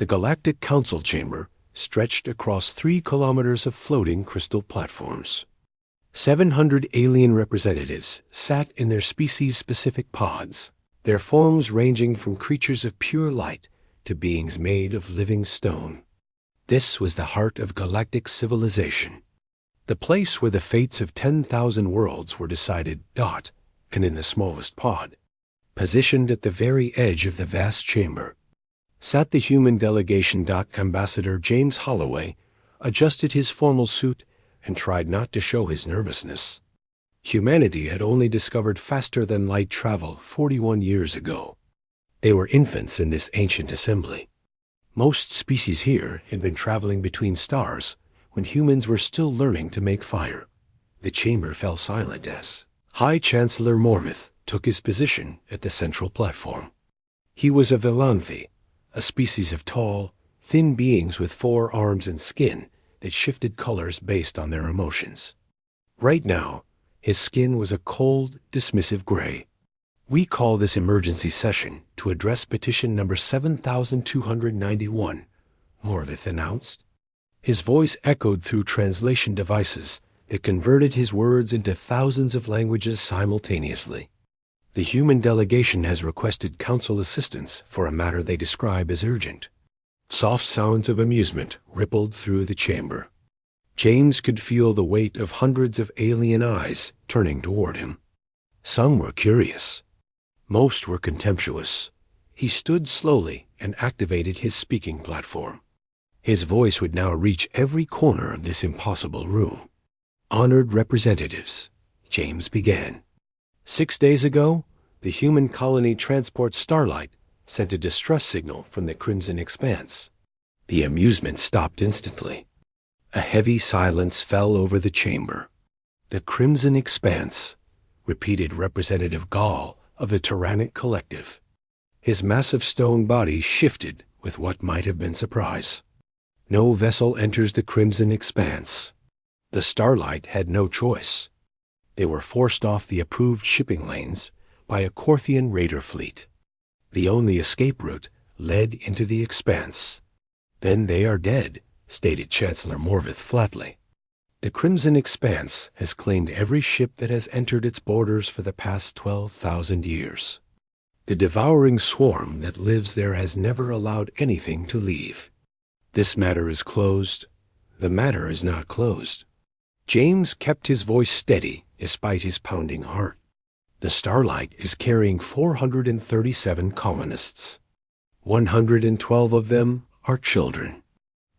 The Galactic Council Chamber stretched across 3 kilometers of floating crystal platforms. 700 alien representatives sat in their species-specific pods, their forms ranging from creatures of pure light to beings made of living stone. This was the heart of galactic civilization, the place where the fates of 10,000 worlds were decided, and in the smallest pod, positioned at the very edge of the vast chamber, sat the human delegation. Ambassador James Holloway adjusted his formal suit and tried not to show his nervousness. Humanity had only discovered faster-than-light travel 41 years ago. They were infants in this ancient assembly. Most species here had been traveling between stars when humans were still learning to make fire. The chamber fell silent as High Chancellor Morvith took his position at the central platform. He was a Villanthi, a species of tall, thin beings with 4 arms and skin that shifted colors based on their emotions. Right now, his skin was a cold, dismissive gray. "We call this emergency session to address petition number 7291, Morvith announced. His voice echoed through translation devices that converted his words into thousands of languages simultaneously. The human delegation has requested council assistance for a matter they describe as urgent. Soft sounds of amusement rippled through the chamber. James could feel the weight of hundreds of alien eyes turning toward him. Some were curious. Most were contemptuous. He stood slowly and activated his speaking platform. His voice would now reach every corner of this impossible room. "Honored representatives," James began. 6 days ago, the human colony transport Starlight sent a distress signal from the Crimson Expanse. The amusement stopped instantly. A heavy silence fell over the chamber. "The Crimson Expanse," repeated Representative Gall of the Tyrannic Collective. His massive stone body shifted with what might have been surprise. "No vessel enters the Crimson Expanse." The Starlight had no choice. They were forced off the approved shipping lanes by a Korthian raider fleet. The only escape route led into the Expanse. "Then they are dead," stated Chancellor Morvith flatly. "The Crimson Expanse has claimed every ship that has entered its borders for the past 12,000 years. The devouring swarm that lives there has never allowed anything to leave. This matter is closed. The matter is not closed." James kept his voice steady despite his pounding heart. "The Starlight is carrying 437 colonists. 112 of them are children.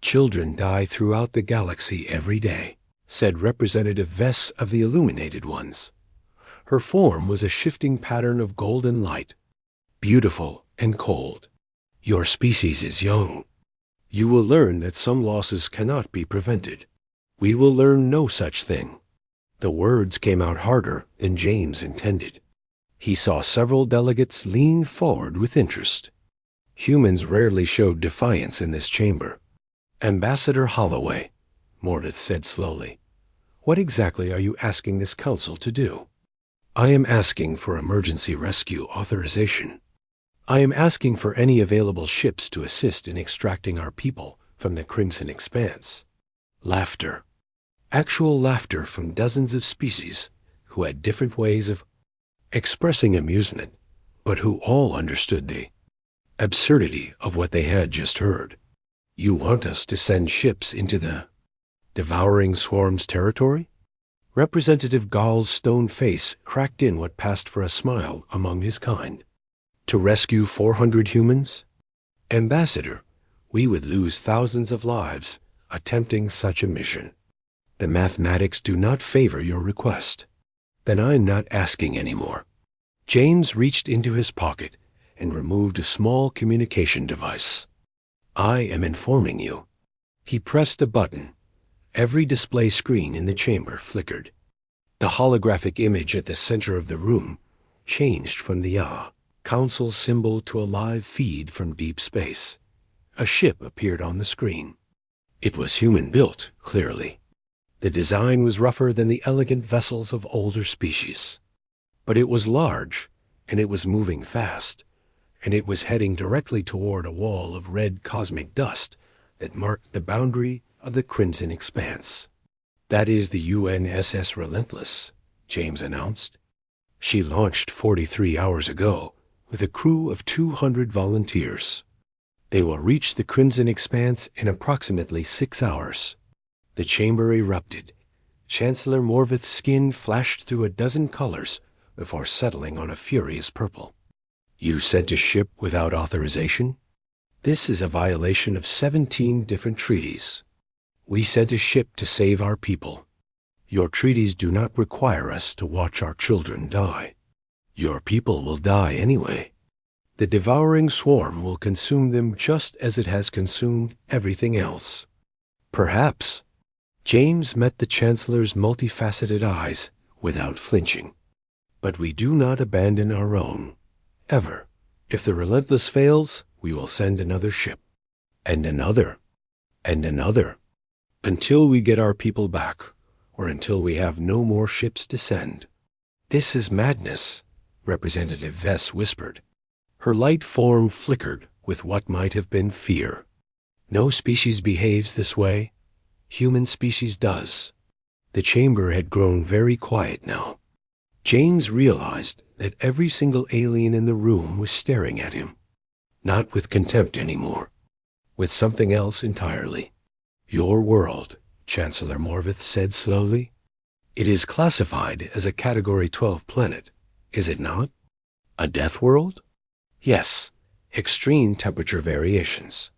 Children die throughout the galaxy every day," said Representative Vess of the Illuminated Ones. Her form was a shifting pattern of golden light, beautiful and cold. "Your species is young. You will learn that some losses cannot be prevented. We will learn no such thing." The words came out harder than James intended. He saw several delegates lean forward with interest. Humans rarely showed defiance in this chamber. "Ambassador Holloway," Morvith said slowly, "what exactly are you asking this council to do?" "I am asking for emergency rescue authorization. I am asking for any available ships to assist in extracting our people from the Crimson Expanse." Laughter. Actual laughter from dozens of species who had different ways of expressing amusement, but who all understood the absurdity of what they had just heard. "You want us to send ships into the devouring swarm's territory?" Representative Gall's stone face cracked in what passed for a smile among his kind. "To rescue 400 humans? Ambassador, we would lose thousands of lives attempting such a mission. The mathematics do not favor your request." "Then I'm not asking anymore." James reached into his pocket and removed a small communication device. "I am informing you." He pressed a button. Every display screen in the chamber flickered. The holographic image at the center of the room changed from the Council symbol to a live feed from deep space. A ship appeared on the screen. It was human-built, clearly. The design was rougher than the elegant vessels of older species. But it was large, and it was moving fast, and it was heading directly toward a wall of red cosmic dust that marked the boundary of the Crimson Expanse. "That is the UNSS Relentless," James announced. "She launched 43 hours ago with a crew of 200 volunteers. They will reach the Crimson Expanse in approximately 6 hours." The chamber erupted. Chancellor Morvith's skin flashed through a dozen colors before settling on a furious purple. "You sent a ship without authorization? This is a violation of 17 different treaties. We sent a ship to save our people. Your treaties do not require us to watch our children die. Your people will die anyway. The devouring swarm will consume them just as it has consumed everything else." "Perhaps." James met the Chancellor's multifaceted eyes without flinching. "But we do not abandon our own. Ever. If the Relentless fails, we will send another ship. And another. And another. Until we get our people back, or until we have no more ships to send." "This is madness," Representative Vess whispered. Her light form flickered with what might have been fear. "No species behaves this way. Human species does." The chamber had grown very quiet now. James realized that every single alien in the room was staring at him. Not with contempt anymore. With something else entirely. "Your world," Chancellor Morvith said slowly. "It is classified as a Category 12 planet, is it not? A death world?" "Yes. Extreme temperature variations.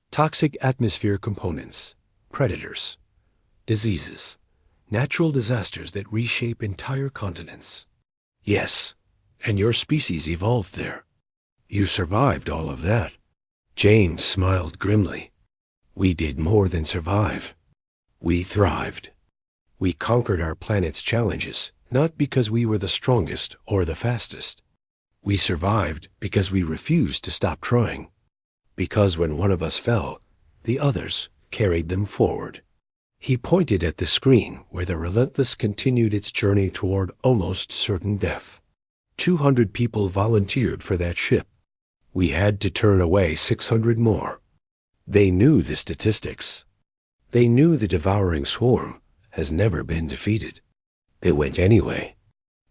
Toxic atmosphere components. Predators. Diseases. Natural disasters that reshape entire continents." "Yes. And your species evolved there. You survived all of that." James smiled grimly. "We did more than survive. We thrived. We conquered our planet's challenges, not because we were the strongest or the fastest. We survived because we refused to stop trying. Because when one of us fell, the others carried them forward." He pointed at the screen where the Relentless continued its journey toward almost certain death. 200 people volunteered for that ship. We had to turn away 600 more. They knew the statistics. They knew the devouring swarm has never been defeated. They went anyway,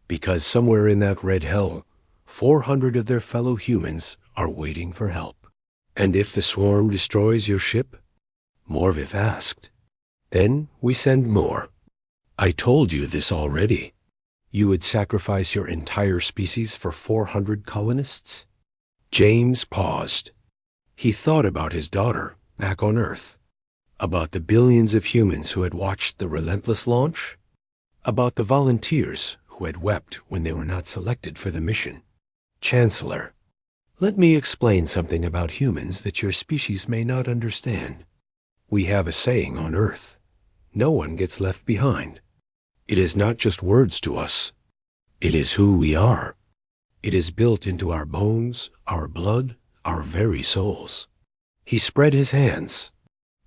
because somewhere in that red hell, 400 of their fellow humans are waiting for help. "And if the swarm destroys your ship?" Morvith asked. "Then we send more. I told you this already. You would sacrifice your entire species for 400 colonists?" James paused. He thought about his daughter back on Earth, about the billions of humans who had watched the Relentless launch, about the volunteers who had wept when they were not selected for the mission. "Chancellor, let me explain something about humans that your species may not understand. We have a saying on Earth. No one gets left behind. It is not just words to us. It is who we are. It is built into our bones, our blood, our very souls." He spread his hands.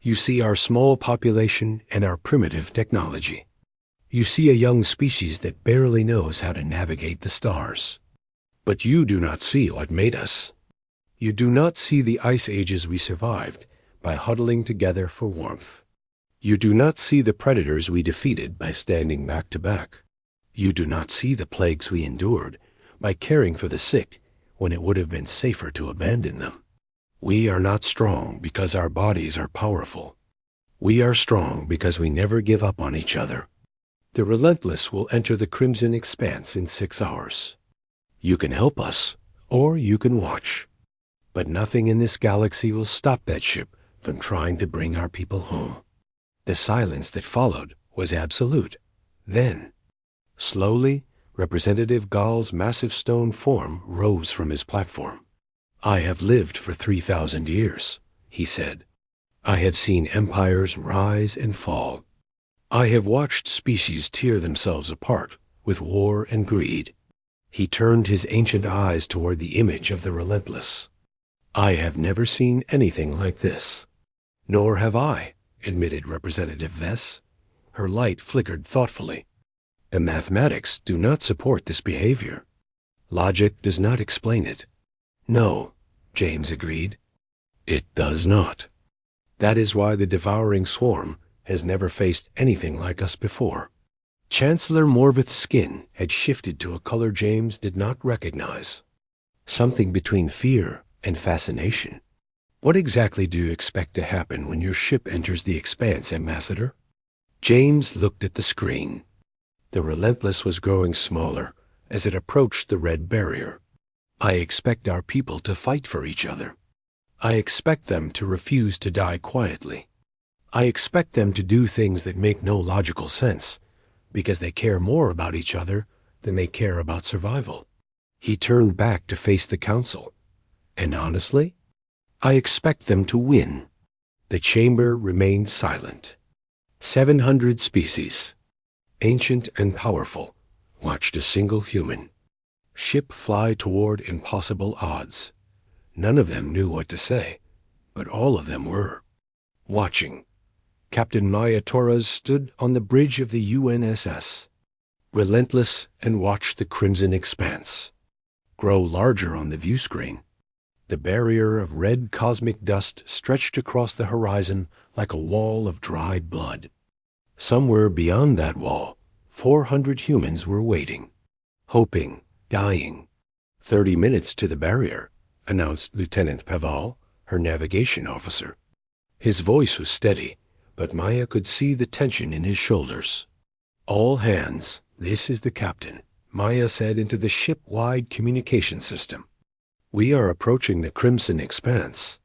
"You see our small population and our primitive technology. You see a young species that barely knows how to navigate the stars. But you do not see what made us. You do not see the ice ages we survived by huddling together for warmth. You do not see the predators we defeated by standing back to back. You do not see the plagues we endured by caring for the sick when it would have been safer to abandon them. We are not strong because our bodies are powerful. We are strong because we never give up on each other. The Relentless will enter the Crimson Expanse in 6 hours. You can help us, or you can watch. But nothing in this galaxy will stop that ship from trying to bring our people home." The silence that followed was absolute. Then, slowly, Representative Gall's massive stone form rose from his platform. "I have lived for 3,000 years, he said. I have seen empires rise and fall. I have watched species tear themselves apart with war and greed. He turned his ancient eyes toward the image of the Relentless. "I have never seen anything like this." "Nor have I," admitted Representative Vess. Her light flickered thoughtfully. "The mathematics do not support this behavior. Logic does not explain it. No, James agreed. It does not. That is why the devouring swarm has never faced anything like us before. Chancellor Morvith's skin had shifted to a color James did not recognize. Something between fear and fascination. What exactly do you expect to happen when your ship enters the Expanse, Ambassador? James looked at the screen. The Relentless was growing smaller as it approached the red barrier. I expect our people to fight for each other. I expect them to refuse to die quietly. I expect them to do things that make no logical sense, because they care more about each other than they care about survival. He turned back to face the council. And honestly, I expect them to win. The chamber remained silent. 700 species, ancient and powerful, watched a single human ship fly toward impossible odds. None of them knew what to say, but all of them were watching. Captain Maya Torres stood on the bridge of the UNSS, relentless, and watched the crimson expanse grow larger on the view screen. The barrier of red cosmic dust stretched across the horizon like a wall of dried blood. Somewhere beyond that wall, 400 humans were waiting, hoping, dying. 30 minutes to the barrier, announced Lieutenant Paval, her navigation officer. His voice was steady, but Maya could see the tension in his shoulders. All hands, this is the captain, Maya said into the ship-wide communication system. We are approaching the Crimson Expanse.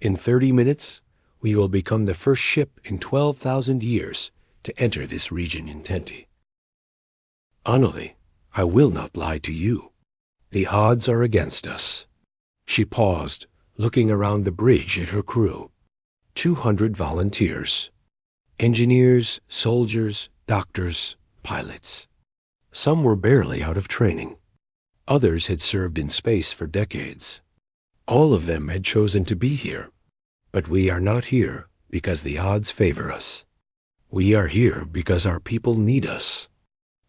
In 30 minutes, we will become the first ship in 12,000 years to enter this region in Tenti. Annalie, I will not lie to you. The odds are against us. She paused, looking around the bridge at her crew. 200 volunteers. Engineers, soldiers, doctors, pilots. Some were barely out of training. Others had served in space for decades. All of them had chosen to be here. But we are not here because the odds favor us. We are here because our people need us.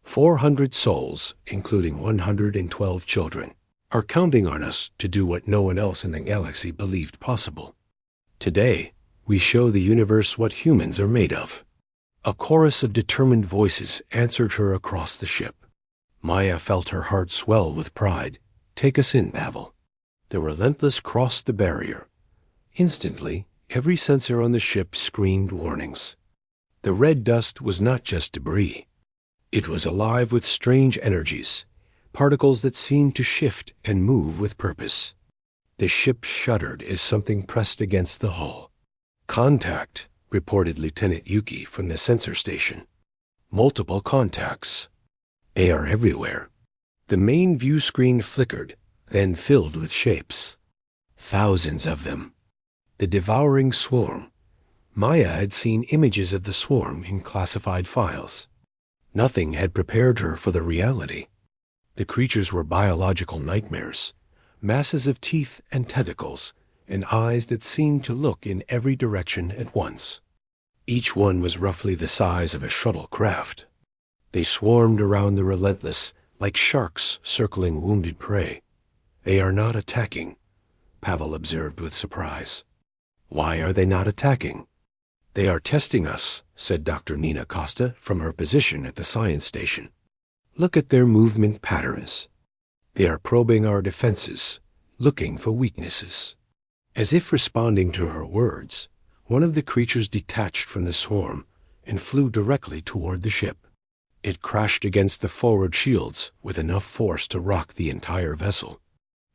400 souls, including 112 children, are counting on us to do what no one else in the galaxy believed possible. Today, we show the universe what humans are made of. A chorus of determined voices answered her across the ship. Maya felt her heart swell with pride. Take us in, Pavel. The Relentless crossed the barrier. Instantly, every sensor on the ship screamed warnings. The red dust was not just debris. It was alive with strange energies, particles that seemed to shift and move with purpose. The ship shuddered as something pressed against the hull. Contact, reported Lieutenant Yuki from the sensor station. Multiple contacts. They are everywhere. The main view screen flickered, then filled with shapes. Thousands of them. The devouring swarm. Maya had seen images of the swarm in classified files. Nothing had prepared her for the reality. The creatures were biological nightmares, masses of teeth and tentacles, and eyes that seemed to look in every direction at once. Each one was roughly the size of a shuttlecraft. They swarmed around the Relentless like sharks circling wounded prey. They are not attacking, Pavel observed with surprise. Why are they not attacking? They are testing us, said Dr. Nina Costa from her position at the science station. Look at their movement patterns. They are probing our defenses, looking for weaknesses. As if responding to her words, one of the creatures detached from the swarm and flew directly toward the ship. It crashed against the forward shields with enough force to rock the entire vessel.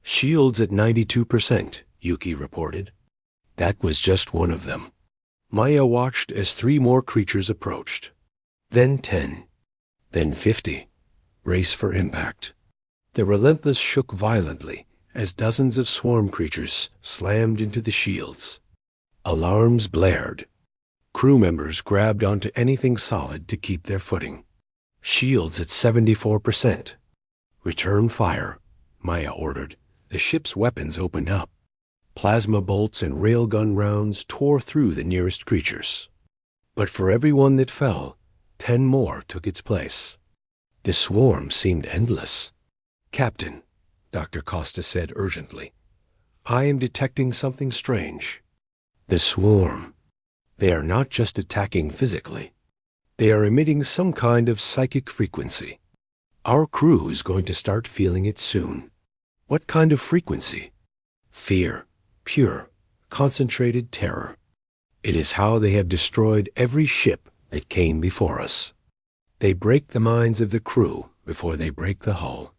Shields at 92%, Yuki reported. That was just one of them. Maya watched as 3 more creatures approached. Then 10. Then 50. Race for impact. The Relentless shook violently as dozens of swarm creatures slammed into the shields. Alarms blared. Crew members grabbed onto anything solid to keep their footing. Shields at 74%. Return fire, Maya ordered. The ship's weapons opened up. Plasma bolts and railgun rounds tore through the nearest creatures. But for every one that fell, 10 more took its place. The swarm seemed endless. Captain, Dr. Costa said urgently, I am detecting something strange. The swarm. They are not just attacking physically. They are emitting some kind of psychic frequency. Our crew is going to start feeling it soon. What kind of frequency? Fear. Pure, concentrated terror. It is how they have destroyed every ship that came before us. They break the minds of the crew before they break the hull.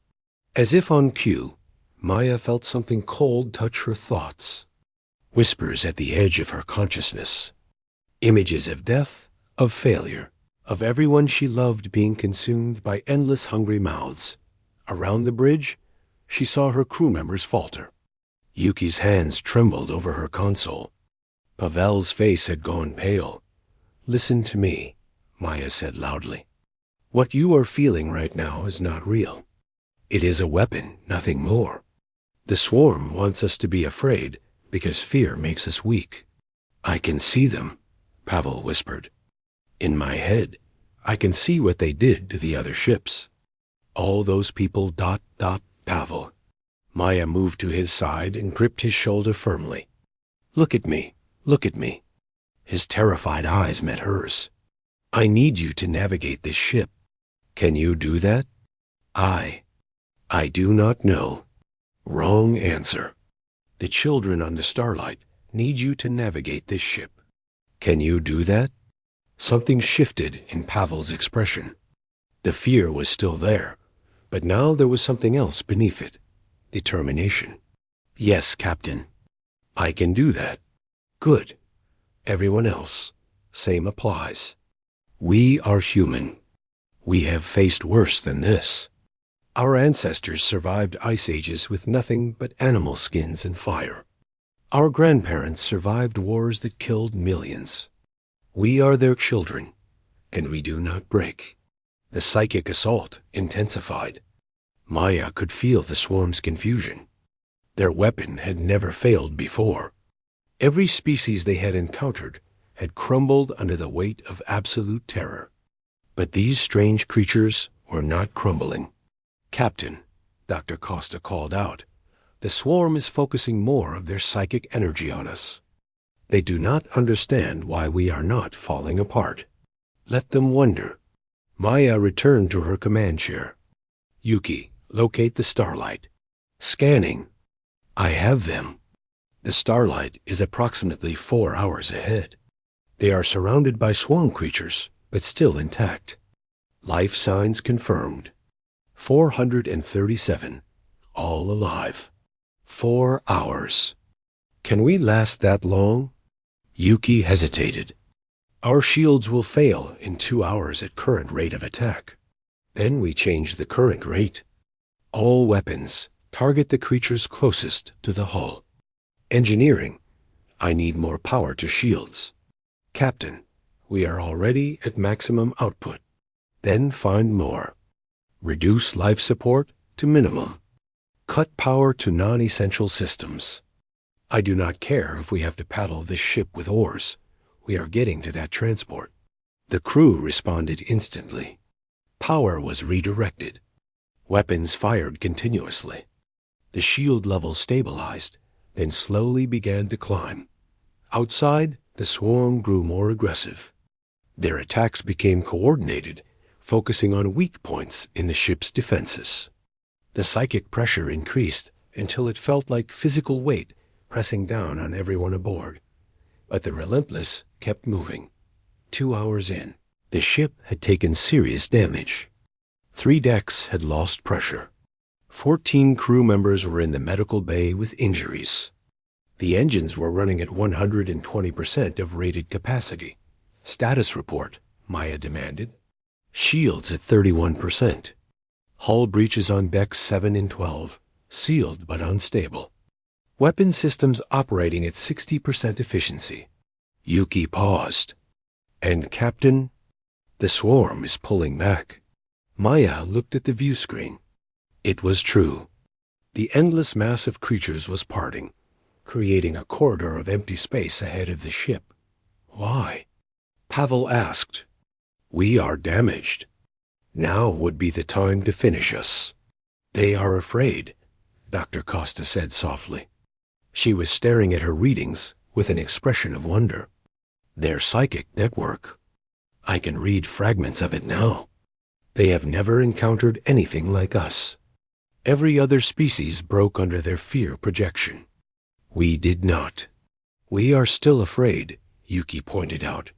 As if on cue, Maya felt something cold touch her thoughts. Whispers at the edge of her consciousness. Images of death, of failure, of everyone she loved being consumed by endless hungry mouths. Around the bridge, she saw her crew members falter. Yuki's hands trembled over her console. Pavel's face had gone pale. "Listen to me," Maya said loudly. "What you are feeling right now is not real. It is a weapon, nothing more. The swarm wants us to be afraid because fear makes us weak." "I can see them," Pavel whispered. "In my head, I can see what they did to the other ships. All those people ... Pavel." Maya moved to his side and gripped his shoulder firmly. "Look at me. Look at me." His terrified eyes met hers. "I need you to navigate this ship. Can you do that?" I do not know." Wrong answer. "The children on the Starlight need you to navigate this ship. Can you do that?" Something shifted in Pavel's expression. The fear was still there, but now there was something else beneath it. Determination. "Yes, Captain. I can do that." "Good. Everyone else, same applies. We are human. We have faced worse than this. Our ancestors survived ice ages with nothing but animal skins and fire. Our grandparents survived wars that killed millions. We are their children, and we do not break." The psychic assault intensified. Maya could feel the swarm's confusion. Their weapon had never failed before. Every species they had encountered had crumbled under the weight of absolute terror. But these strange creatures were not crumbling. "Captain," Dr. Costa called out, "the swarm is focusing more of their psychic energy on us. They do not understand why we are not falling apart. Let them wonder." Maya returned to her command chair. "Yuki, locate the Starlight." "Scanning." "I have them." The Starlight is approximately 4 hours ahead. They are surrounded by swarm creatures, but still intact. Life signs confirmed. 437, all alive. 4 hours. Can we last that long? Yuki hesitated. Our shields will fail in 2 hours at current rate of attack. Then we change the current rate. All weapons target the creatures closest to the hull. Engineering, I need more power to shields. Captain, we are already at maximum output. Then find more. Reduce life support to minimum. Cut power to non-essential systems. I do not care if we have to paddle this ship with oars. We are getting to that transport. The crew responded instantly. Power was redirected. Weapons fired continuously. The shield level stabilized, then slowly began to climb. Outside, the swarm grew more aggressive. Their attacks became coordinated, focusing on weak points in the ship's defenses. The psychic pressure increased until it felt like physical weight pressing down on everyone aboard. But the Relentless kept moving. 2 hours in, the ship had taken serious damage. 3 decks had lost pressure. 14 crew members were in the medical bay with injuries. The engines were running at 120% of rated capacity. "Status report," Maya demanded. "Shields at 31%. Hull breaches on decks 7 and 12, sealed but unstable. Weapon systems operating at 60% efficiency." Yuki paused. "And Captain?" "The swarm is pulling back." Maya looked at the view screen. It was true. The endless mass of creatures was parting, creating a corridor of empty space ahead of the ship. Why? Pavel asked. "We are damaged. Now would be the time to finish us." "They are afraid," Dr. Costa said softly. She was staring at her readings with an expression of wonder. Their psychic network. I can read fragments of it now. They have never encountered anything like us. Every other species broke under their fear projection. We did not. We are still afraid, Yuki pointed out.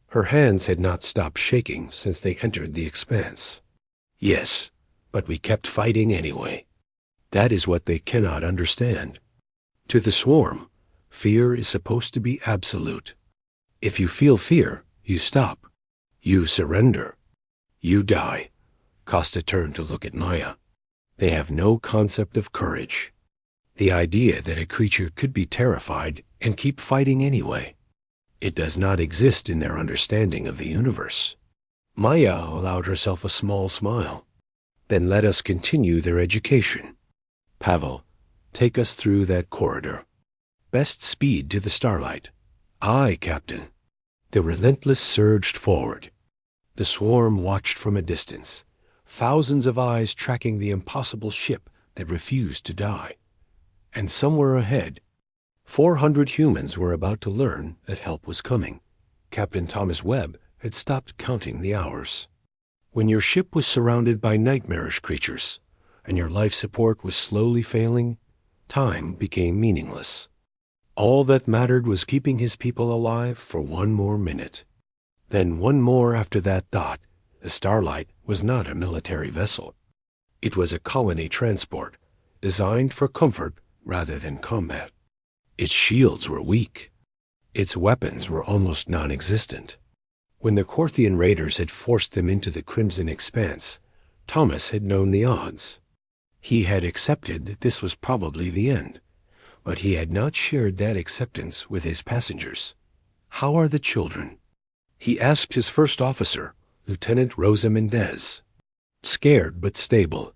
Her hands had not stopped shaking since they entered the expanse. Yes, but we kept fighting anyway. That is what they cannot understand. To the swarm, fear is supposed to be absolute. If you feel fear, you stop. You surrender. You die. Costa turned to look at Maya. They have no concept of courage. The idea that a creature could be terrified and keep fighting anyway. It does not exist in their understanding of the universe. Maya allowed herself a small smile. Then let us continue their education. Pavel, take us through that corridor. Best speed to the starlight. Aye, Captain. The relentless surged forward. The swarm watched from a distance, thousands of eyes tracking the impossible ship that refused to die. And somewhere ahead, 400 humans were about to learn that help was coming. Captain Thomas Webb had stopped counting the hours. When your ship was surrounded by nightmarish creatures, and your life support was slowly failing, time became meaningless. All that mattered was keeping his people alive for one more minute. Then one more after that dot. The Starlight was not a military vessel. It was a colony transport, designed for comfort rather than combat. Its shields were weak. Its weapons were almost non-existent. When the Korthian raiders had forced them into the Crimson Expanse, Thomas had known the odds. He had accepted that this was probably the end, but he had not shared that acceptance with his passengers. How are the children? He asked his first officer, Lieutenant Rosa Mendez. Scared but stable.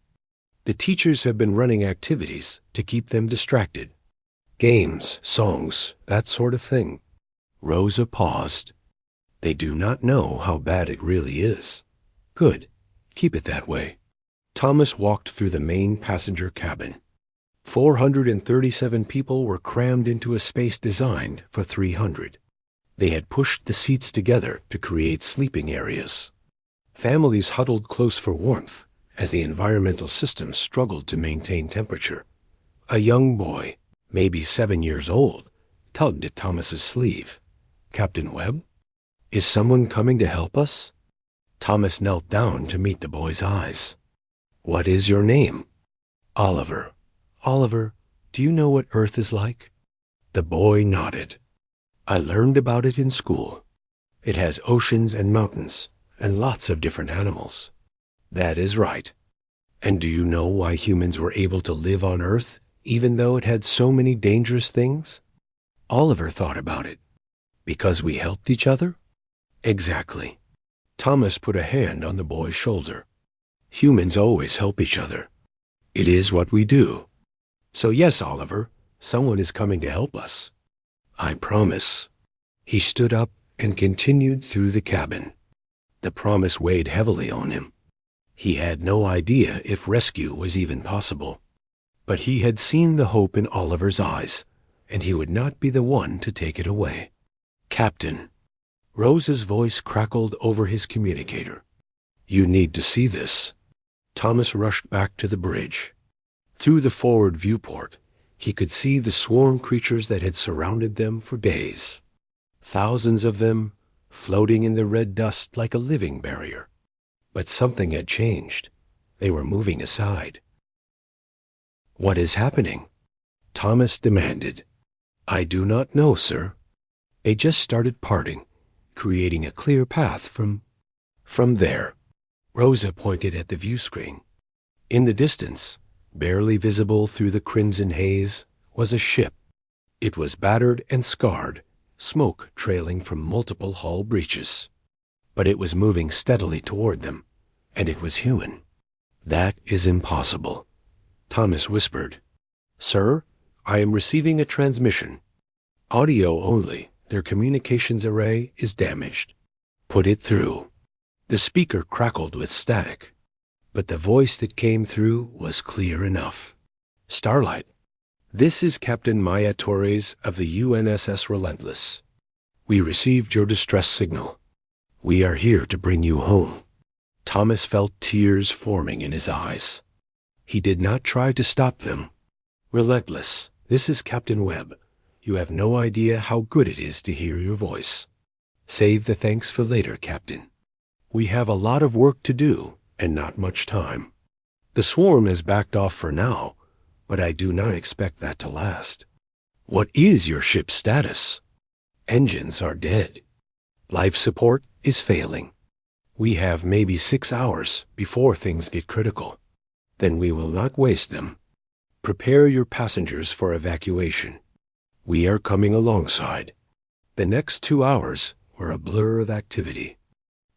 The teachers have been running activities to keep them distracted. Games, songs, that sort of thing. Rosa paused. They do not know how bad it really is. Good. Keep it that way. Thomas walked through the main passenger cabin. 437 people were crammed into a space designed for 300. They had pushed the seats together to create sleeping areas. Families huddled close for warmth as the environmental system struggled to maintain temperature. A young boy, maybe 7 years old, tugged at Thomas's sleeve. Captain Webb? Is someone coming to help us? Thomas knelt down to meet the boy's eyes. What is your name? Oliver. Oliver, do you know what Earth is like? The boy nodded. I learned about it in school. It has oceans and mountains, and lots of different animals. That is right. And do you know why humans were able to live on Earth, even though it had so many dangerous things? Oliver thought about it. Because we helped each other? Exactly. Thomas put a hand on the boy's shoulder. Humans always help each other. It is what we do. So yes, Oliver, someone is coming to help us. I promise. He stood up and continued through the cabin. The promise weighed heavily on him. He had no idea if rescue was even possible. But he had seen the hope in Oliver's eyes, and he would not be the one to take it away. Captain. Rose's voice crackled over his communicator. You need to see this. Thomas rushed back to the bridge. Through the forward viewport, he could see the swarm creatures that had surrounded them for days. Thousands of them, floating in the red dust like a living barrier. But something had changed. They were moving aside. What is happening? Thomas demanded. I do not know, sir. They just started parting, creating a clear path from there. Rosa pointed at the view screen. In the distance, barely visible through the crimson haze, was a ship. It was battered and scarred, smoke trailing from multiple hull breaches. But it was moving steadily toward them, and it was human. That is impossible. Thomas whispered. Sir, I am receiving a transmission. Audio only. Their communications array is damaged. Put it through. The speaker crackled with static, but the voice that came through was clear enough. Starlight. This is Captain Maya Torres of the UNSS Relentless. We received your distress signal. We are here to bring you home. Thomas felt tears forming in his eyes. He did not try to stop them. Relentless, this is Captain Webb. You have no idea how good it is to hear your voice. Save the thanks for later, Captain. We have a lot of work to do and not much time. The swarm has backed off for now, but I do not expect that to last. What is your ship's status? Engines are dead. Life support is failing. We have maybe 6 hours before things get critical. Then we will not waste them. Prepare your passengers for evacuation. We are coming alongside. The next 2 hours were a blur of activity.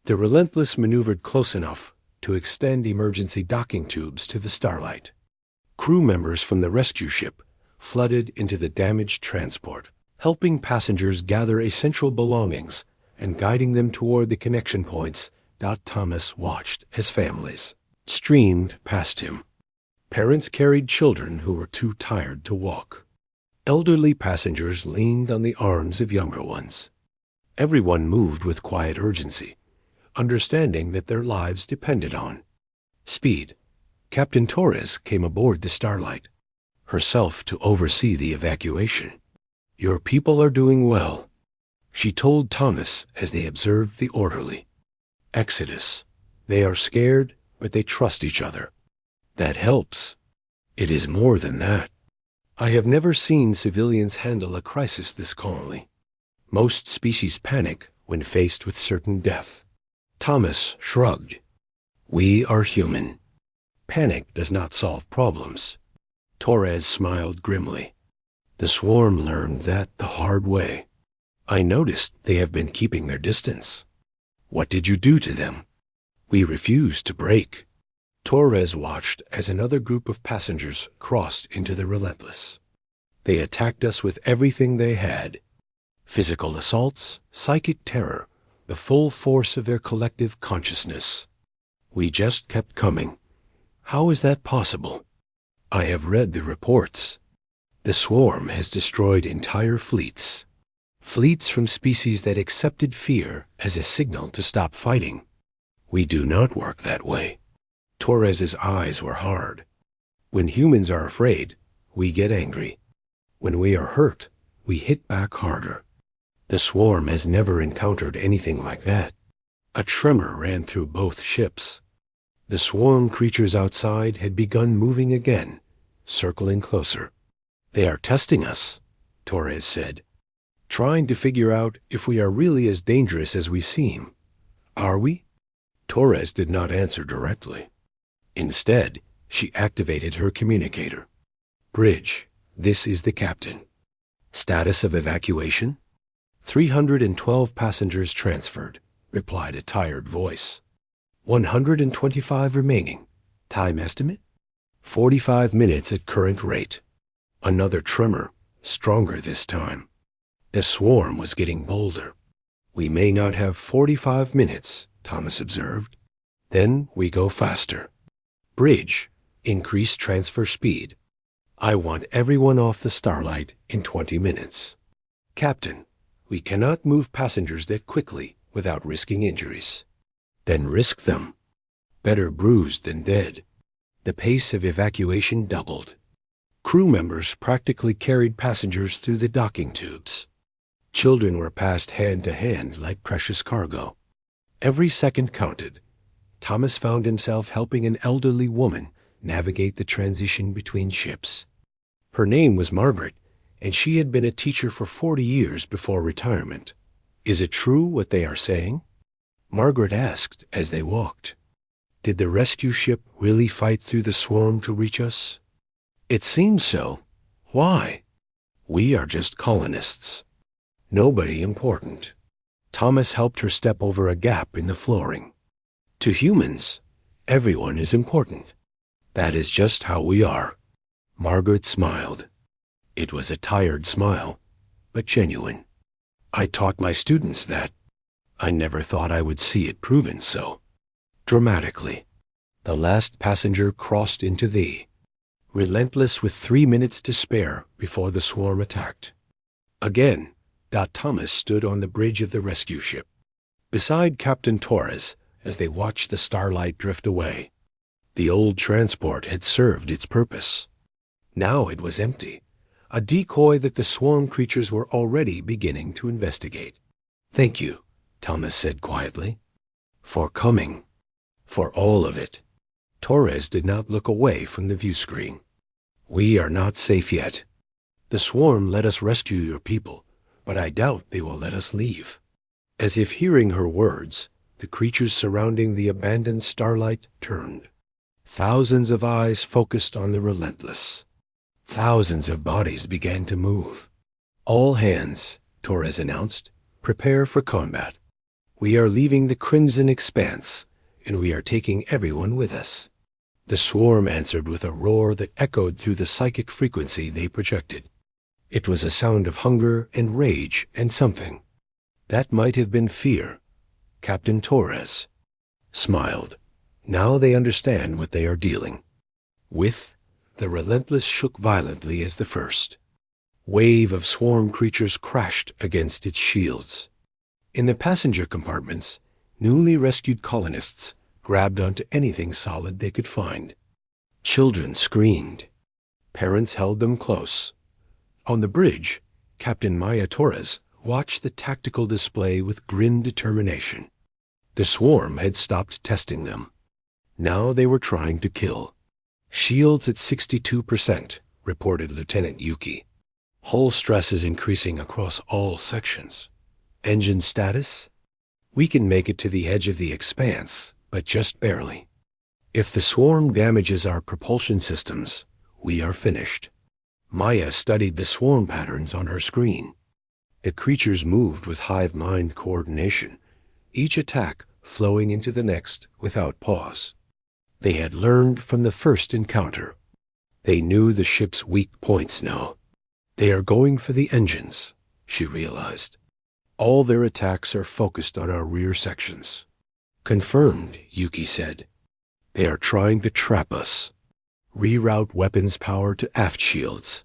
The Relentless maneuvered close enough to extend emergency docking tubes to the Starlight. Crew members from the rescue ship flooded into the damaged transport, helping passengers gather essential belongings and guiding them toward the connection points. Thomas watched as families streamed past him. Parents carried children who were too tired to walk. Elderly passengers leaned on the arms of younger ones. Everyone moved with quiet urgency, understanding that their lives depended on speed. Captain Torres came aboard the Starlight, herself to oversee the evacuation. Your people are doing well, she told Thomas as they observed the orderly. Exodus. They are scared, but they trust each other. That helps. It is more than that. I have never seen civilians handle a crisis this calmly. Most species panic when faced with certain death. Thomas shrugged. We are human. Panic does not solve problems. Torres smiled grimly. The swarm learned that the hard way. I noticed they have been keeping their distance. What did you do to them? We refused to break. Torres watched as another group of passengers crossed into the Relentless. They attacked us with everything they had. Physical assaults, psychic terror, the full force of their collective consciousness. We just kept coming. How is that possible? I have read the reports. The swarm has destroyed entire fleets. Fleets from species that accepted fear as a signal to stop fighting. We do not work that way. Torres's eyes were hard. When humans are afraid, we get angry. When we are hurt, we hit back harder. The swarm has never encountered anything like that. A tremor ran through both ships. The swarm creatures outside had begun moving again, circling closer. They are testing us, Torres said, trying to figure out if we are really as dangerous as we seem. Are we? Torres did not answer directly. Instead, she activated her communicator. Bridge, this is the captain. Status of evacuation? 312 passengers transferred, replied a tired voice. 125 remaining. Time estimate? 45 minutes at current rate. Another tremor, stronger this time. The swarm was getting bolder. We may not have 45 minutes, Thomas observed. Then we go faster. Bridge, increase transfer speed. I want everyone off the Starlight in 20 minutes. Captain, we cannot move passengers that quickly without risking injuries. Then risk them. Better bruised than dead. The pace of evacuation doubled. Crew members practically carried passengers through the docking tubes. Children were passed hand to hand like precious cargo. Every second counted. Thomas found himself helping an elderly woman navigate the transition between ships. Her name was Margaret, and she had been a teacher for 40 years before retirement. Is it true what they are saying? Margaret asked as they walked. Did the rescue ship really fight through the swarm to reach us? It seems so. Why? We are just colonists. Nobody important. Thomas helped her step over a gap in the flooring. To humans, everyone is important. That is just how we are. Margaret smiled. It was a tired smile, but genuine. I taught my students that. I never thought I would see it proven so. Dramatically, the last passenger crossed into thee. relentless with 3 minutes to spare before the swarm attacked. Again, Thomas stood on the bridge of the rescue ship, beside Captain Torres, as they watched the starlight drift away. The old transport had served its purpose. Now it was empty, a decoy that the swarm creatures were already beginning to investigate. "Thank you," Thomas said quietly, "for coming. For all of it." Torres did not look away from the view screen. "We are not safe yet. The swarm let us rescue your people, but I doubt they will let us leave." As if hearing her words, the creatures surrounding the abandoned starlight turned. Thousands of eyes focused on the relentless. Thousands of bodies began to move. "All hands," Torres announced, "prepare for combat. We are leaving the crimson expanse, and we are taking everyone with us." The swarm answered with a roar that echoed through the psychic frequency they projected. It was a sound of hunger and rage and something. That might have been fear. Captain Torres smiled. Now they understand what they are dealing with. The relentless shook violently as the first wave of swarm creatures crashed against its shields. In the passenger compartments, newly rescued colonists grabbed onto anything solid they could find. Children screamed. Parents held them close. On the bridge, Captain Maya Torres watched the tactical display with grim determination. The swarm had stopped testing them. Now they were trying to kill. "Shields at 62%, reported Lieutenant Yuki. "Hull stress is increasing across all sections. Engine status? We can make it to the edge of the expanse, but just barely. If the swarm damages our propulsion systems, we are finished." Maya studied the swarm patterns on her screen. The creatures moved with hive mind coordination, each attack flowing into the next without pause. They had learned from the first encounter. They knew the ship's weak points now. They are going for the engines, she realized. All their attacks are focused on our rear sections. "Confirmed," Yuki said. "They are trying to trap us. Reroute weapons power to aft shields.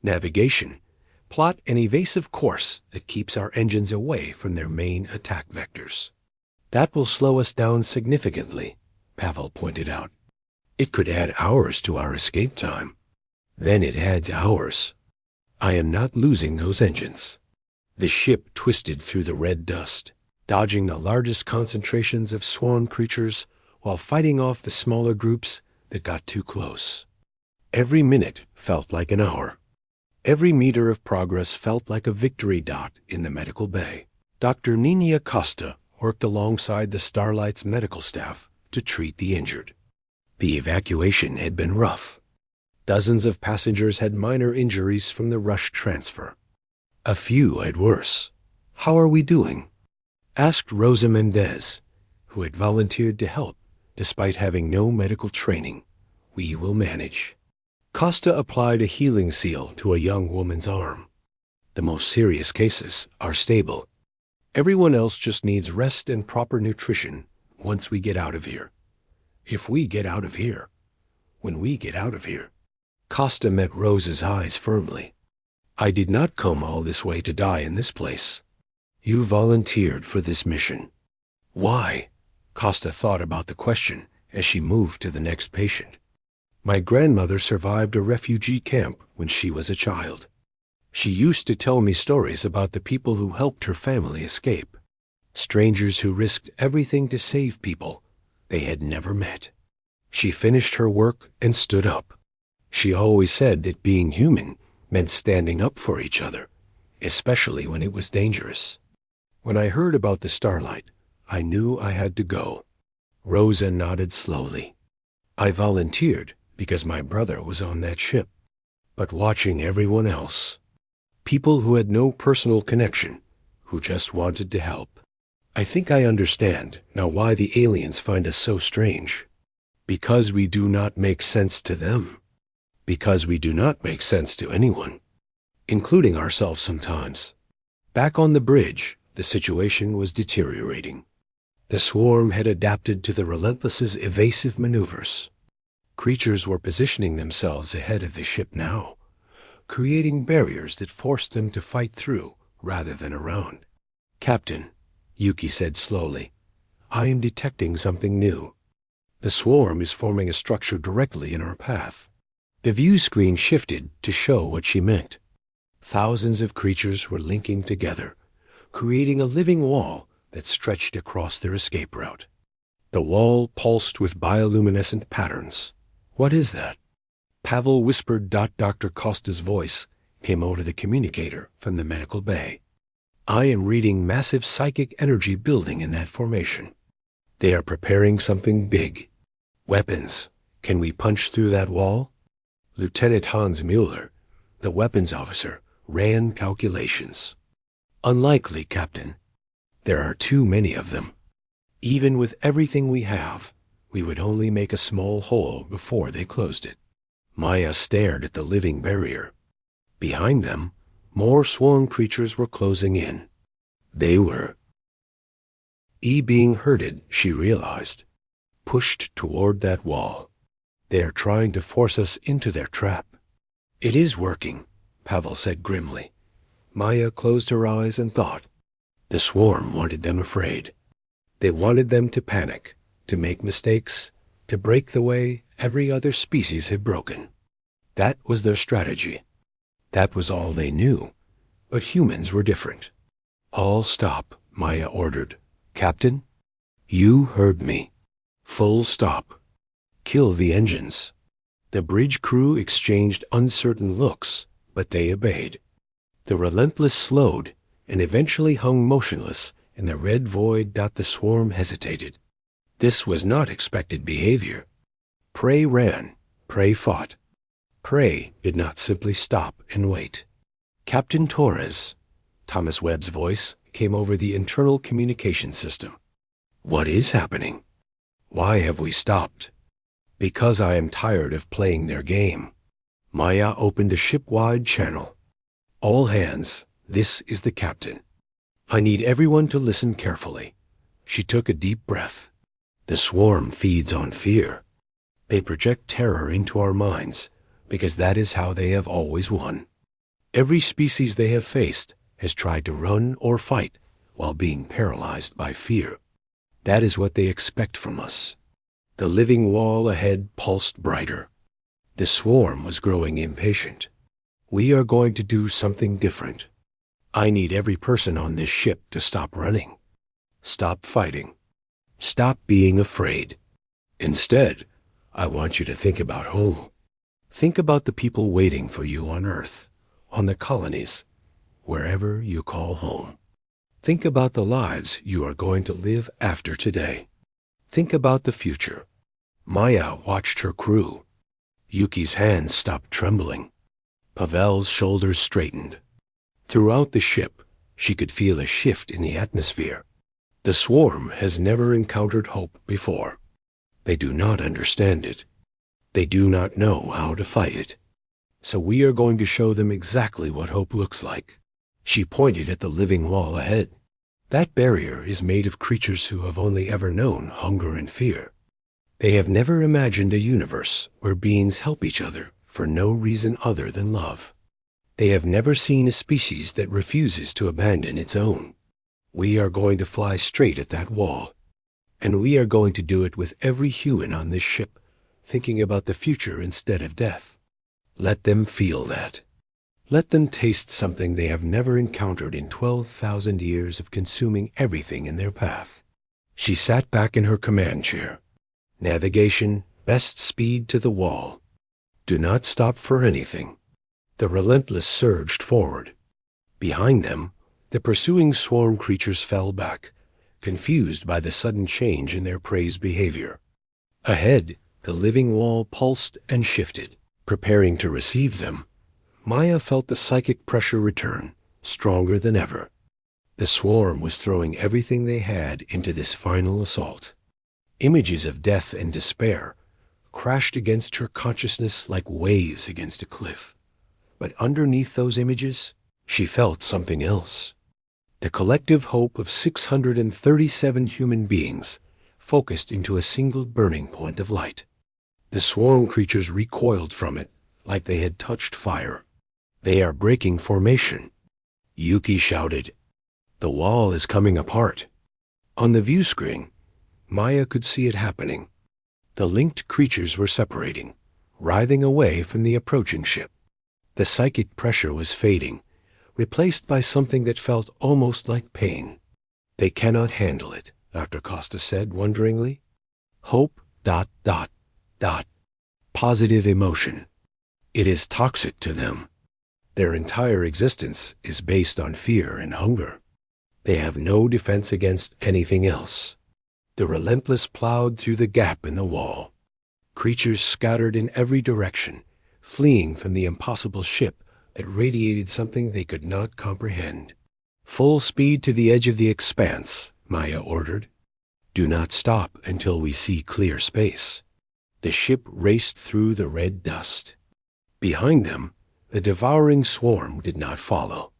Navigation. Plot an evasive course that keeps our engines away from their main attack vectors." "That will slow us down significantly," Pavel pointed out. "It could add hours to our escape time." "Then it adds hours. I am not losing those engines." The ship twisted through the red dust, dodging the largest concentrations of swarm creatures while fighting off the smaller groups that got too close. Every minute felt like an hour. Every meter of progress felt like a victory dot in the medical bay. Dr. Nina Costa worked alongside the Starlight's medical staff to treat the injured. The evacuation had been rough. Dozens of passengers had minor injuries from the rush transfer. A few had worse. "How are we doing?" asked Rosa Mendez, who had volunteered to help despite having no medical training. "We will manage." Costa applied a healing seal to a young woman's arm. "The most serious cases are stable. Everyone else just needs rest and proper nutrition once we get out of here. If we get out of here. When we get out of here." Costa met Rosa's eyes firmly. "I did not come all this way to die in this place. You volunteered for this mission." "Why?" Costa thought about the question as she moved to the next patient. "My grandmother survived a refugee camp when she was a child. She used to tell me stories about the people who helped her family escape. Strangers who risked everything to save people they had never met." She finished her work and stood up. She always said that being human meant standing up for each other, especially when it was dangerous. "When I heard about the Starlight, I knew I had to go." Rosa nodded slowly. "I volunteered because my brother was on that ship. But watching everyone else, people who had no personal connection, who just wanted to help. I think I understand now why the aliens find us so strange. Because we do not make sense to them. Because we do not make sense to anyone, including ourselves sometimes." Back on the bridge, the situation was deteriorating. The swarm had adapted to the Relentless's evasive maneuvers. Creatures were positioning themselves ahead of the ship now, creating barriers that forced them to fight through rather than around. "Captain," Yuki said slowly, "I am detecting something new. The swarm is forming a structure directly in our path." The view screen shifted to show what she meant. Thousands of creatures were linking together, creating a living wall that stretched across their escape route. The wall pulsed with bioluminescent patterns. "What is that?" Pavel whispered. Dr. Costa's voice came over the communicator from the medical bay. "I am reading massive psychic energy building in that formation. They are preparing something big. Weapons. Can we punch through that wall?" Lieutenant Hans Mueller, the weapons officer, ran calculations. "Unlikely, Captain. There are too many of them. Even with everything we have, we would only make a small hole before they closed it." Maya stared at the living barrier. Behind them, more swarm creatures were closing in. They were being herded, she realized, pushed toward that wall. They are trying to force us into their trap. "It is working," Pavel said grimly. Maya closed her eyes and thought. The swarm wanted them afraid. They wanted them to panic, to make mistakes, to break the way every other species had broken. That was their strategy. That was all they knew. But humans were different. "All stop," Maya ordered. "Captain, you heard me. Full stop. Kill the engines." The bridge crew exchanged uncertain looks, but they obeyed. The Relentless slowed and eventually hung motionless in the red void. The swarm hesitated. This was not expected behavior. Prey ran. Prey fought. Prey did not simply stop and wait. "Captain Torres," Thomas Webb's voice came over the internal communication system. "What is happening? Why have we stopped?" "Because I am tired of playing their game." Maya opened a ship-wide channel. "All hands, this is the captain. I need everyone to listen carefully." She took a deep breath. "The swarm feeds on fear. They project terror into our minds because that is how they have always won. Every species they have faced has tried to run or fight while being paralyzed by fear. That is what they expect from us." The living wall ahead pulsed brighter. The swarm was growing impatient. "We are going to do something different. I need every person on this ship to stop running. Stop fighting. Stop being afraid. Instead, I want you to think about home. Think about the people waiting for you on Earth, on the colonies, wherever you call home. Think about the lives you are going to live after today. Think about the future." Maya watched her crew. Yuki's hands stopped trembling. Pavel's shoulders straightened. Throughout the ship, she could feel a shift in the atmosphere. The swarm has never encountered hope before. They do not understand it. They do not know how to fight it. So we are going to show them exactly what hope looks like. She pointed at the living wall ahead. That barrier is made of creatures who have only ever known hunger and fear. They have never imagined a universe where beings help each other for no reason other than love. They have never seen a species that refuses to abandon its own. We are going to fly straight at that wall. And we are going to do it with every human on this ship thinking about the future instead of death. Let them feel that. Let them taste something they have never encountered in 12,000 years of consuming everything in their path. She sat back in her command chair. Navigation, best speed to the wall. Do not stop for anything. The Relentless surged forward. Behind them, the pursuing swarm creatures fell back, confused by the sudden change in their prey's behavior. Ahead, the living wall pulsed and shifted, preparing to receive them. Maya felt the psychic pressure return, stronger than ever. The swarm was throwing everything they had into this final assault. Images of death and despair crashed against her consciousness like waves against a cliff. But underneath those images, she felt something else. The collective hope of 637 human beings focused into a single burning point of light. The swarm creatures recoiled from it like they had touched fire. "They are breaking formation," Yuki shouted. "The wall is coming apart." On the view screen, Maya could see it happening. The linked creatures were separating, writhing away from the approaching ship. The psychic pressure was fading, replaced by something that felt almost like pain. "They cannot handle it," Dr. Costa said wonderingly. "Hope, ... positive emotion. It is toxic to them. Their entire existence is based on fear and hunger. They have no defense against anything else." The Relentless plowed through the gap in the wall. Creatures scattered in every direction, fleeing from the impossible ship that radiated something they could not comprehend. "Full speed to the edge of the expanse," Maya ordered. "Do not stop until we see clear space." The ship raced through the red dust. Behind them, the devouring swarm did not follow.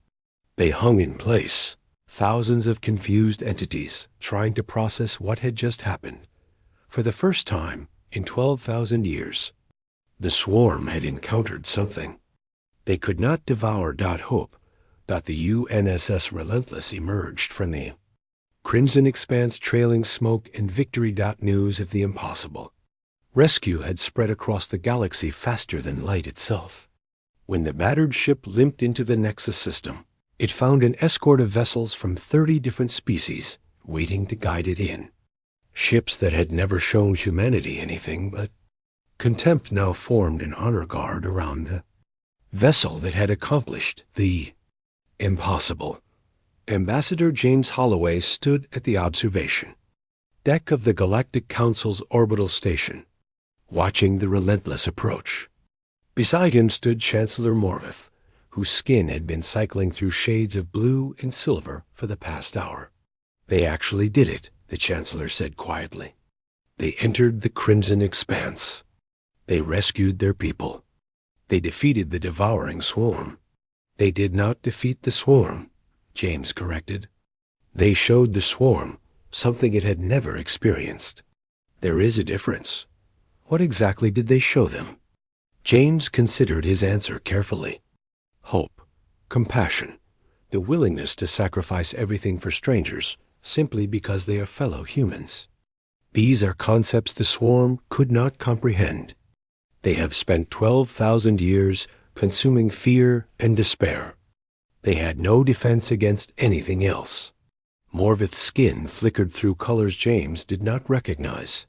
They hung in place, thousands of confused entities trying to process what had just happened. For the first time in 12,000 years, the swarm had encountered something. They could not devour Hope. The UNSS Relentless emerged from the crimson expanse, trailing smoke and victory. News of the impossible. Rescue had spread across the galaxy faster than light itself. When the battered ship limped into the Nexus system, it found an escort of vessels from 30 different species waiting to guide it in. Ships that had never shown humanity anything but contempt now formed an honor guard around the vessel that had accomplished the impossible. Ambassador James Holloway stood at the observation deck of the Galactic Council's orbital station, watching the Relentless approach. Beside him stood Chancellor Morvith, whose skin had been cycling through shades of blue and silver for the past hour. "They actually did it," the Chancellor said quietly. "They entered the crimson expanse. They rescued their people. They defeated the devouring swarm." "They did not defeat the swarm," James corrected. "They showed the swarm something it had never experienced." "There is a difference. What exactly did they show them?" James considered his answer carefully. "Hope, compassion, the willingness to sacrifice everything for strangers simply because they are fellow humans. These are concepts the swarm could not comprehend. They have spent 12,000 years consuming fear and despair. They had no defense against anything else." Morvith's skin flickered through colors James did not recognize.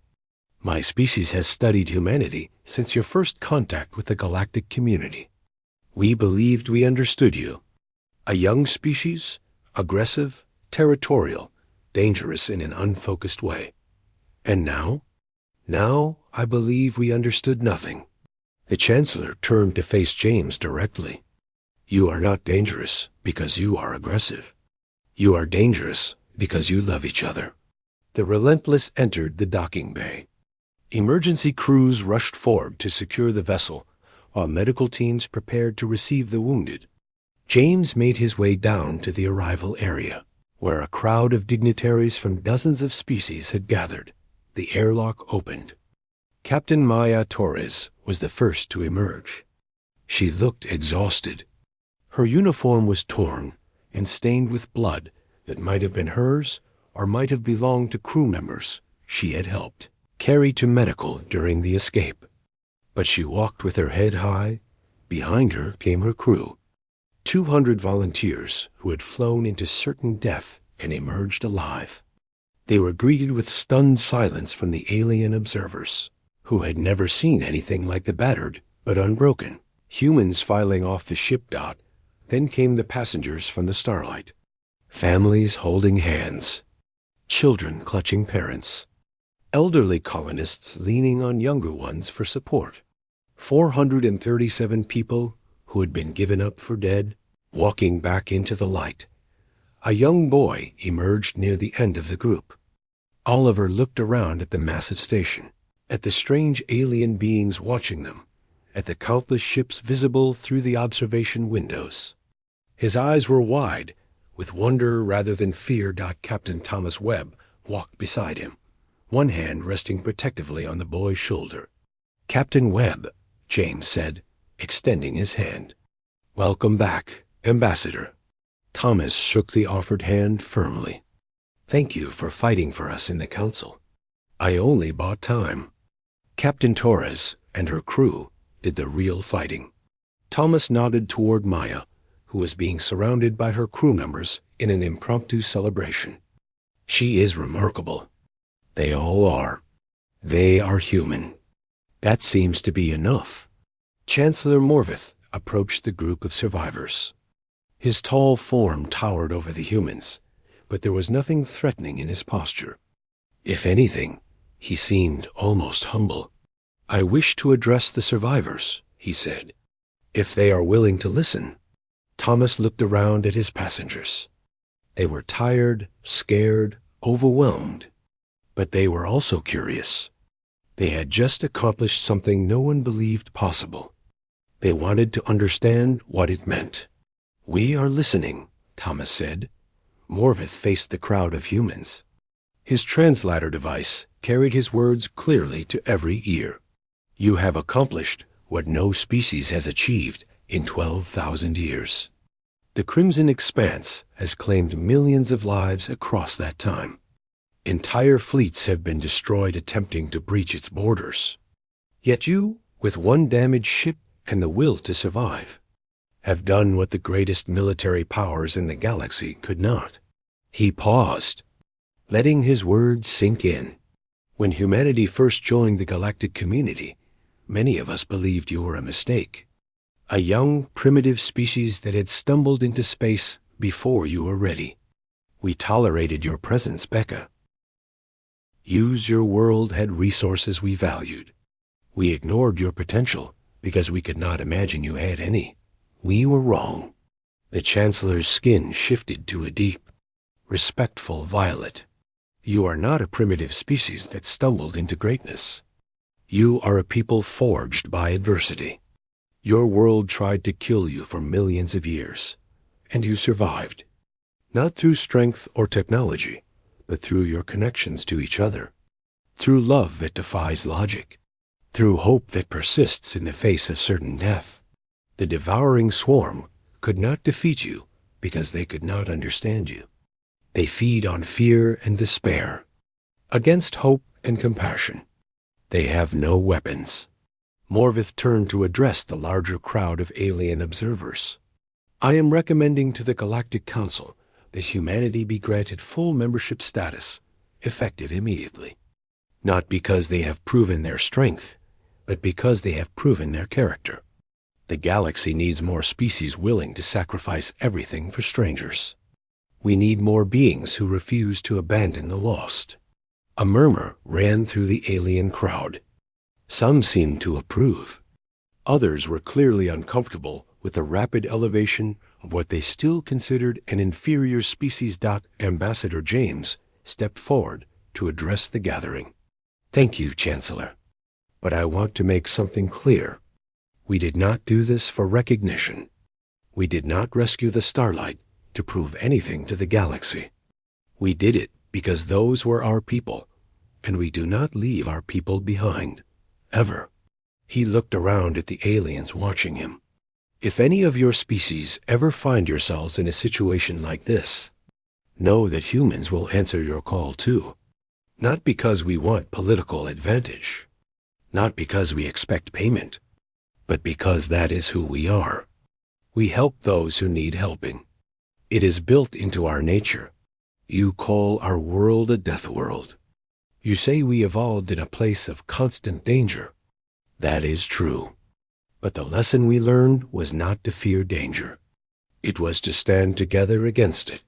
"My species has studied humanity since your first contact with the galactic community. We believed we understood you. A young species, aggressive, territorial, dangerous in an unfocused way. And now? Now I believe we understood nothing." The Chancellor turned to face James directly. "You are not dangerous because you are aggressive. You are dangerous because you love each other." The Relentless entered the docking bay. Emergency crews rushed forward to secure the vessel, while medical teams prepared to receive the wounded. James made his way down to the arrival area, where a crowd of dignitaries from dozens of species had gathered. The airlock opened. Captain Maya Torres was the first to emerge. She looked exhausted. Her uniform was torn and stained with blood that might have been hers or might have belonged to crew members she had helped carry to medical during the escape. But she walked with her head high. Behind her came her crew, 200 volunteers who had flown into certain death and emerged alive. They were greeted with stunned silence from the alien observers, who had never seen anything like the battered but unbroken humans filing off the ship. Then came the passengers from the Starlight. Families holding hands, children clutching parents, elderly colonists leaning on younger ones for support. 437 people who had been given up for dead, walking back into the light. A young boy emerged near the end of the group. Oliver looked around at the massive station, at the strange alien beings watching them, at the countless ships visible through the observation windows. His eyes were wide with wonder rather than fear. Captain Thomas Webb walked beside him, one hand resting protectively on the boy's shoulder. Captain Webb, James said, extending his hand. Welcome back, Ambassador. Thomas shook the offered hand firmly. Thank you for fighting for us in the Council. I only bought time. Captain Torres and her crew did the real fighting. Thomas nodded toward Maya, who was being surrounded by her crew members in an impromptu celebration. She is remarkable. They all are. They are human. That seems to be enough. Chancellor Morvith approached the group of survivors. His tall form towered over the humans, but there was nothing threatening in his posture. If anything, he seemed almost humble. I wish to address the survivors, he said, if they are willing to listen. Thomas looked around at his passengers. They were tired, scared, overwhelmed, but they were also curious. They had just accomplished something no one believed possible. They wanted to understand what it meant. We are listening, Thomas said. Morvith faced the crowd of humans. His translator device carried his words clearly to every ear. You have accomplished what no species has achieved in 12,000 years. The Crimson Expanse has claimed millions of lives across that time. Entire fleets have been destroyed attempting to breach its borders. Yet you, with one damaged ship and the will to survive, have done what the greatest military powers in the galaxy could not. He paused, letting his words sink in. When humanity first joined the galactic community, many of us believed you were a mistake. A young, primitive species that had stumbled into space before you were ready. We tolerated your presence, Becca. Your world had resources we valued. We ignored your potential because we could not imagine you had any. We were wrong. The Chancellor's skin shifted to a deep, respectful violet. You are not a primitive species that stumbled into greatness. You are a people forged by adversity. Your world tried to kill you for millions of years, and you survived. Not through strength or technology, but through your connections to each other. Through love that defies logic. Through hope that persists in the face of certain death. The devouring swarm could not defeat you because they could not understand you. They feed on fear and despair, against hope and compassion. They have no weapons. Morvith turned to address the larger crowd of alien observers. I am recommending to the Galactic Council that humanity be granted full membership status, effective immediately. Not because they have proven their strength, but because they have proven their character. The galaxy needs more species willing to sacrifice everything for strangers. We need more beings who refuse to abandon the lost. A murmur ran through the alien crowd. Some seemed to approve. Others were clearly uncomfortable with the rapid elevation of what they still considered an inferior species. Ambassador James stepped forward to address the gathering. Thank you, Chancellor. But I want to make something clear. We did not do this for recognition. We did not rescue the Starlight to prove anything to the galaxy. We did it because those were our people, and we do not leave our people behind, ever. He looked around at the aliens watching him. If any of your species ever find yourselves in a situation like this, know that humans will answer your call too. Not because we want political advantage, not because we expect payment, but because that is who we are. We help those who need helping. It is built into our nature. You call our world a death world. You say we evolved in a place of constant danger. That is true. But the lesson we learned was not to fear danger. It was to stand together against it.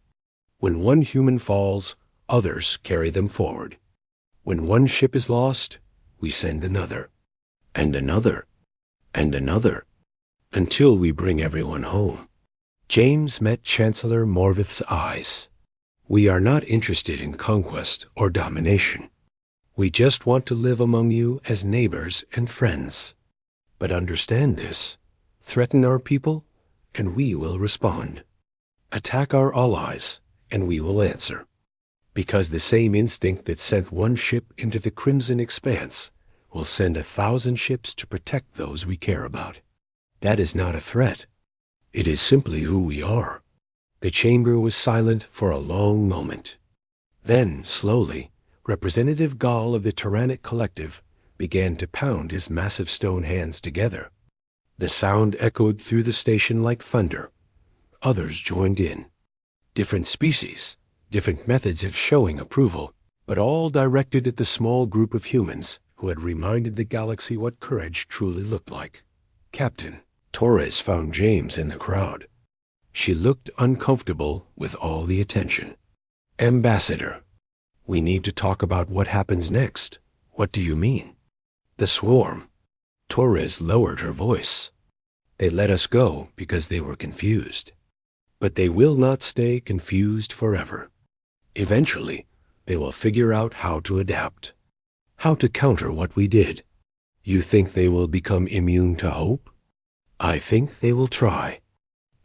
When one human falls, others carry them forward. When one ship is lost, we send another, and another, and another, until we bring everyone home. James met Chancellor Morvith's eyes. We are not interested in conquest or domination. We just want to live among you as neighbors and friends. But understand this. Threaten our people, and we will respond. Attack our allies, and we will answer. Because the same instinct that sent one ship into the Crimson Expanse will send 1,000 ships to protect those we care about. That is not a threat. It is simply who we are. The chamber was silent for a long moment. Then, slowly, Representative Gall of the Tyrannic Collective began to pound his massive stone hands together. The sound echoed through the station like thunder. Others joined in. Different species, different methods of showing approval, but all directed at the small group of humans who had reminded the galaxy what courage truly looked like. Captain Torres found James in the crowd. She looked uncomfortable with all the attention. Ambassador, we need to talk about what happens next. What do you mean? The swarm. Torres lowered her voice. They let us go because they were confused. But they will not stay confused forever. Eventually, they will figure out how to adapt, how to counter what we did. You think they will become immune to hope? I think they will try.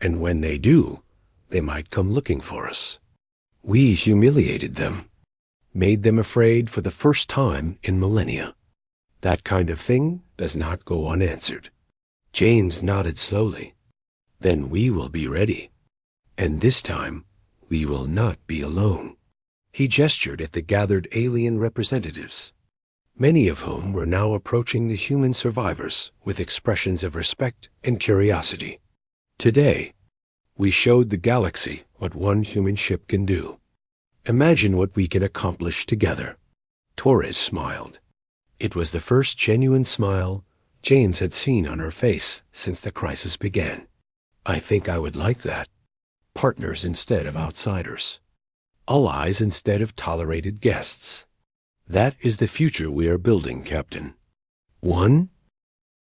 And when they do, they might come looking for us. We humiliated them, made them afraid for the first time in millennia. That kind of thing does not go unanswered. James nodded slowly. Then we will be ready. And this time, we will not be alone. He gestured at the gathered alien representatives, many of whom were now approaching the human survivors with expressions of respect and curiosity. Today, we showed the galaxy what one human ship can do. Imagine what we can accomplish together. Torres smiled. It was the first genuine smile James had seen on her face since the crisis began. I think I would like that. Partners instead of outsiders. Allies instead of tolerated guests. That is the future we are building, Captain. One